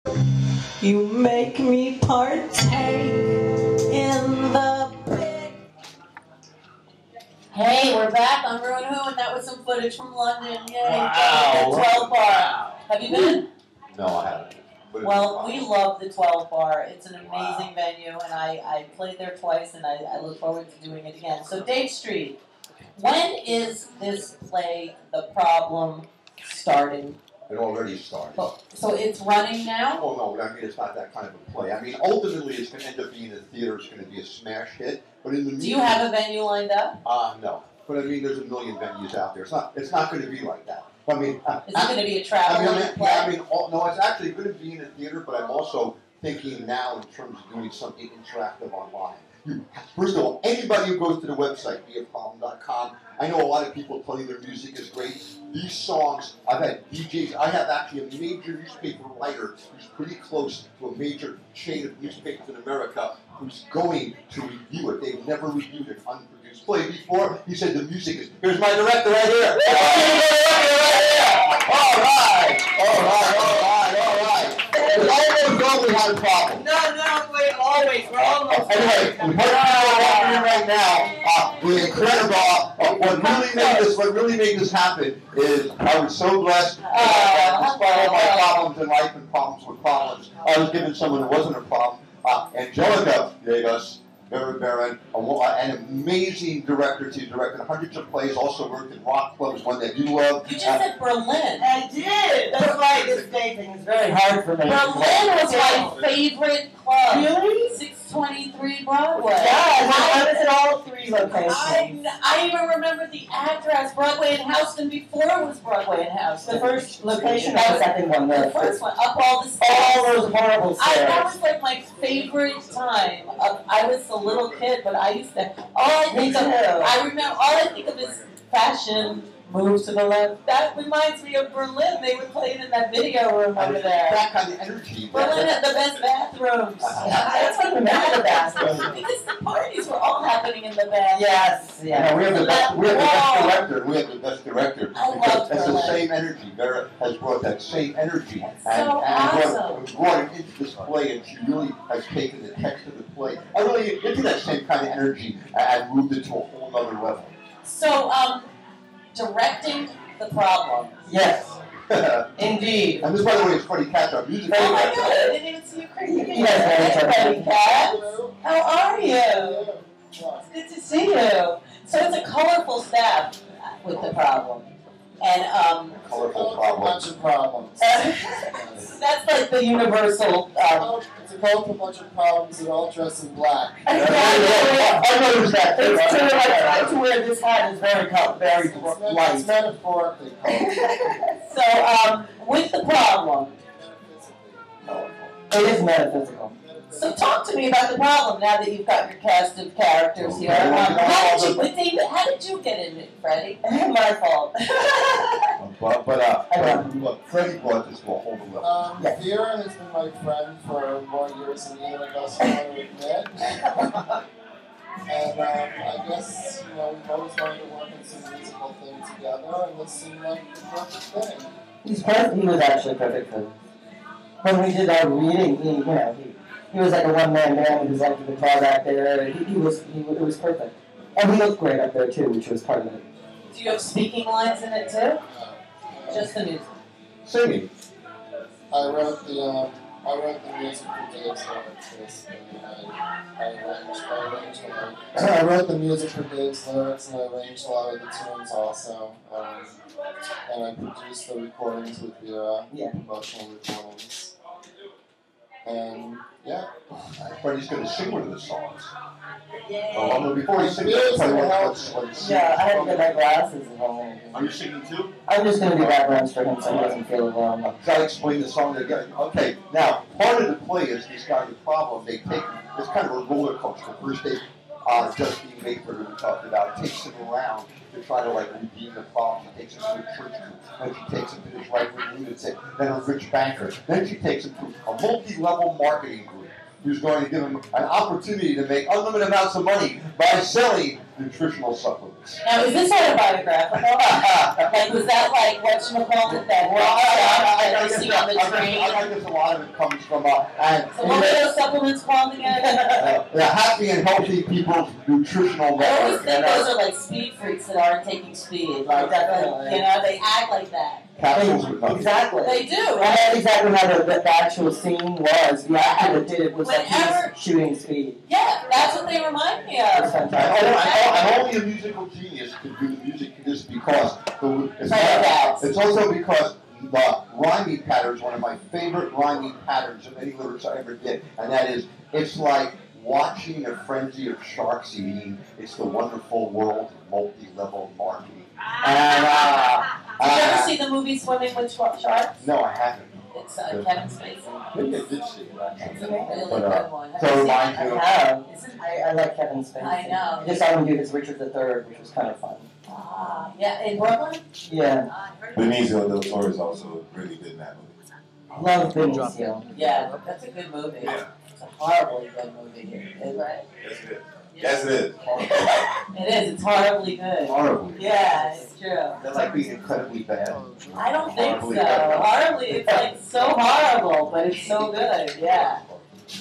You make me partake in the big... Hey, we're back on rew-who, and that was some footage from London. Yay! Wow. The 12 bar. Have you been? No, I haven't. Well, we love the 12 bar. It's an amazing venue, and I played there twice, and I look forward to doing it again. So, Dave Street, when is this play, The Problem, starting? It already started. Oh, so it's running now? Oh, no, I mean, it's not that kind of a play. I mean, ultimately, it's going to end up being a theater. It's going to be a smash hit. But in the Do you have a venue lined up? No. But I mean, there's a million venues out there. It's not going to be like that. I mean, is it going to be a traveling play? No, it's actually going to be in a theater, but I'm also thinking now in terms of doing something interactive online. First of all, anybody who goes to the website, rew-who-nyc, I know a lot of people tell you their music is great. These songs, I've had DJs, I have actually a major newspaper writer who's pretty close to a major chain of newspapers in America who's going to review it. They've never reviewed an unproduced play before. He said the music is, here's my director right here. All right. I always thought we had a problem. No, wait, always. We're almost Anyway, we're walking in right now. The incredible. What really made this happen is I was so blessed that despite all my problems in life and problems with problems, I was given someone who wasn't a problem. Angelica gave us Baron, an amazing director. She directed hundreds of plays, also worked in rock clubs, one that you love. You just said Berlin. I did. That's why this dating is very hard for me. Berlin was my favorite club. Really? 623 Broadway. Yeah, I was at all three locations. I even remember the address, Broadway and Houston, before it was Broadway and Houston. The first location or the second one? The first one, up all the stairs. All those horrible stairs. That was like my favorite time. I was a little kid, but I used to, I remember, all I think of is fashion, move to the left. That reminds me of Berlin. They would play it in that video room over there. That kind of energy. Berlin had the best bathrooms. That's what the bathrooms. Because the parties were all happening in the bathroom. Yes, yeah. We have the best director. We have the best director. I love That's Berlin. the same energy. Vera has brought that same energy and awesome. brought it into this play, and she really has taken the text of the play and really into that same kind of energy and moved it to a whole other level. So, directing The Problem. Yes. Indeed. And this, by the way, is Freddie Catch, our music Oh my director. God, I didn't even see you crazy. You guys know Freddie Cat. How are you? It's good to see you. So it's a colorful staff with The Problem. And, Colorful problem. Bunch of problems. that's like the universal, It's a colorful bunch of problems that all dress in black. I noticed that. It's true. I tried to wear this hat. It's very It's light. metaphorically colorful. So, with The Problem. It is metaphysical. So talk to me about The Problem now that you've got your cast of characters here. How did you get in it, Freddie? My fault. Look, Freddie brought this to a whole new level. Vera has been my friend for more years than either of us want to admit. And I guess, we've always wanted to work on some musical thing together, and this seemed like the perfect thing. He's perfect. He was actually perfect for this. When we did our reading, he was like a one-man band with his like the guitar back there. It was perfect. And he looked great up there too, which was part of it. Do you have speaking lines in it too? Just the music. Singing. I wrote the music for Dave's lyrics, basically. I wrote the music for Dave's lyrics, and I arranged a lot of the tunes also. And I produced the recordings with Vera, promotional recordings. And, Freddie's going to sing one of the songs. Yay. Before he sings, let's I had to get my glasses and all. Are you singing too? I'm just going to do backgrounds for him so he doesn't feel alone. Got to explain the song again. Okay, now, part of the play is this guy, The Problem, they take, it's kind of a roller coaster. First they, just being Mayford, we talked about, takes him around to try to redeem The Problem. She takes him to a church group, then she takes him to this right-wing lunatic, then a rich banker, then she takes him to a multi-level marketing group who's going to give him an opportunity to make unlimited amounts of money by selling nutritional supplements. Now, is this autobiographical? Like, was that like whatchamacallit, that rock shop that you see on the train? I guess a lot of it comes from So what were those supplements called again? the happy and healthy people's nutritional I always network. think those are like speed freaks that aren't taking speed. Like that, you know, they act like that. Capsules with nothing. Exactly. They do, And right? that's exactly how the actual scene was. The actor that did it was like he Whenever- was shooting speed. Yeah, that's what they remind me It was of. fantastic. And only a musical genius can do the music just because it's also because the rhyming pattern is one of my favorite rhyming patterns of any literature I ever did, and that is it's like watching a frenzy of sharks eating. It's the wonderful world of multi-level marketing. And Did you ever see the movie Swimming with Sharks? no, I haven't. It's Kevin Spacey. Maybe I did see it It's actually. a really But, good one. Have so you seen mine it? I too. have. Isn't- I like Kevin Spacey. I know. I just saw him do his Richard III, which was kind of fun. Yeah, in Brooklyn? Yeah. Benicio del Toro is also really good in that movie. I love Benicio. Yeah, that's a good movie. Yeah. It's a horribly good movie. Is right? Yes, it is. Yes, it is. It is. It's horribly good. Horribly. Yeah, it's true. That might be incredibly bad. I don't think Horribly so. bad. Horribly, it's like so horrible, but it's so good. Yeah.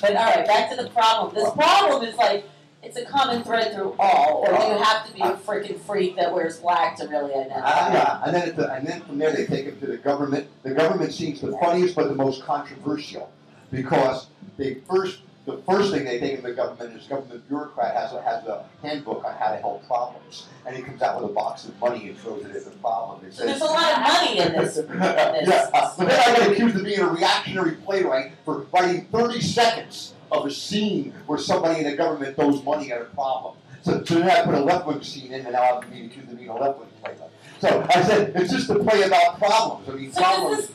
But all right, back to the problem. This problem is like it's a common thread through all, or do you have to be a freaking freak that wears black to really identify? Yeah, and then from there they take it to the government. The government seems the funniest but the most controversial because the first thing they take in the government is government bureaucrat has a handbook on how to help problems, and he comes out with a box of money and throws it at the problem. It So there's a lot of money in this. yeah, but then I get accused of being a reactionary playwright for writing 30 seconds of a scene where somebody in the government throws money at a problem. So then I put a left-wing scene in, and now I'm being accused of being a left-wing playwright. So I said, it's just a play about problems. I mean, So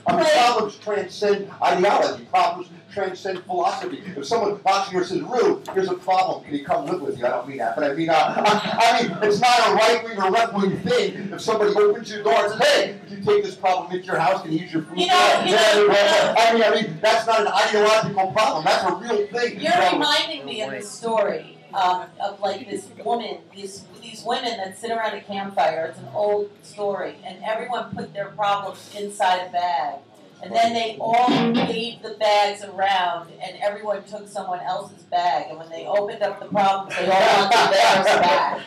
problems transcend ideology. Problems transcend philosophy. If someone watching here says, "Rue, here's a problem. Can you come live with you?" I don't mean that, but I mean, it's not a right-wing or left-wing thing. If somebody opens your door and says, "Hey, could you take this problem into your house? Can you use your food?" I mean, that's not an ideological problem. That's a real thing. You're reminding me of the story of like this woman, these women that sit around a campfire. It's an old story, and everyone put their problems inside a bag. And then they all gave the bags around, and everyone took someone else's bag. And when they opened up the problems, they all wanted theirs back.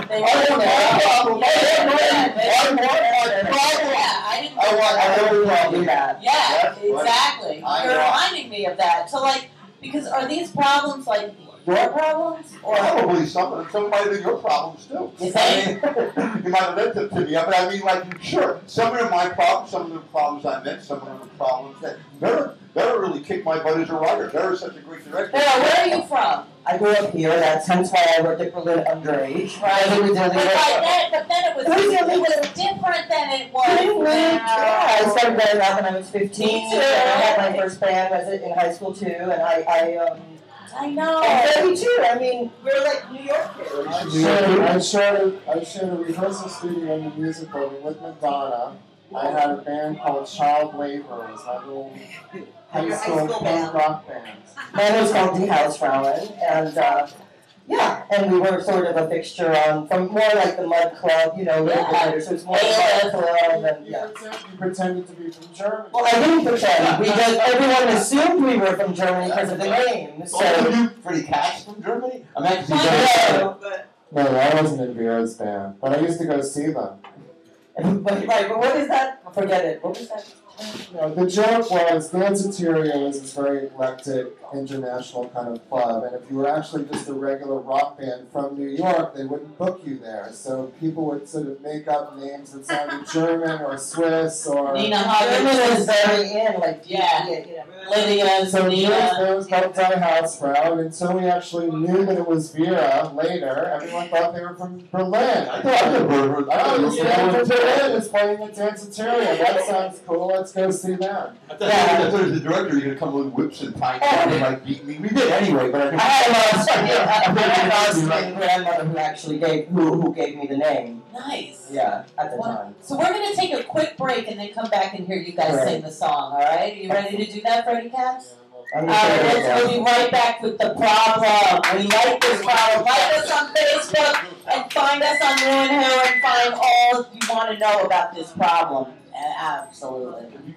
They wanted their problem. Yeah, exactly. You're reminding me of that. So, like, because are these problems like your problems? Or probably some might have been your problems too. You think? You might have led them to me, but I mean, like, sure, some of them are my problems, some of them are problems I met, some of them are problems that Vera really kicked my butt as a writer. Vera's such a great director. Vera, where are you from? I grew up here. That's hence why I worked at Berlin underage. Right. But then it was different than it was Yeah, I now. started going out when I was 15. Me too. And I had my first band in high school too, and I know. I'm 32. I mean, we're like New York kids. I shared a rehearsal studio in the music building with Madonna. I had a band called Child Labor. It was my little high school punk rock band. Mine was called Die Hausfrauen, and we were sort of a fixture from more like the Mud Club, you know, little bit. So it's more like the Mud Club, and You pretended to be from Germany. Well, I didn't pretend. Everyone assumed we were from Germany because of the name. So you Freddie Katz from Germany? I'm actually No, I wasn't in Vera's band, but I used to go see them. Right, but what is that? Forget it. What was that? The joke was Danceteria is this very eclectic international kind of club, and if you were actually just a regular rock band from New York, they wouldn't book you there. So people would sort of make up names that sounded German or Swiss or Nina German is very in, like Lydia, so Nina. there was called Die Hausfrau, and until we actually knew that it was Vera later, everyone thought they were from Berlin. I thought Oh, yeah, Berlin is playing at Danceteria. That sounds cool. Let's go see them. I thought as the director, you're going to come with whips and pine and like beat me. We did anyway, but I had an Austrian grandmother who actually gave me the name. Nice. Yeah, at the time. So we're going to take a quick break and then come back and hear you guys sing the song, all right? Are you ready to do that, Freddie Katz? We'll be right back with the problem. We like this problem. Like us on Facebook and find us on rew-who and find all you want to know about this problem. Absolutely.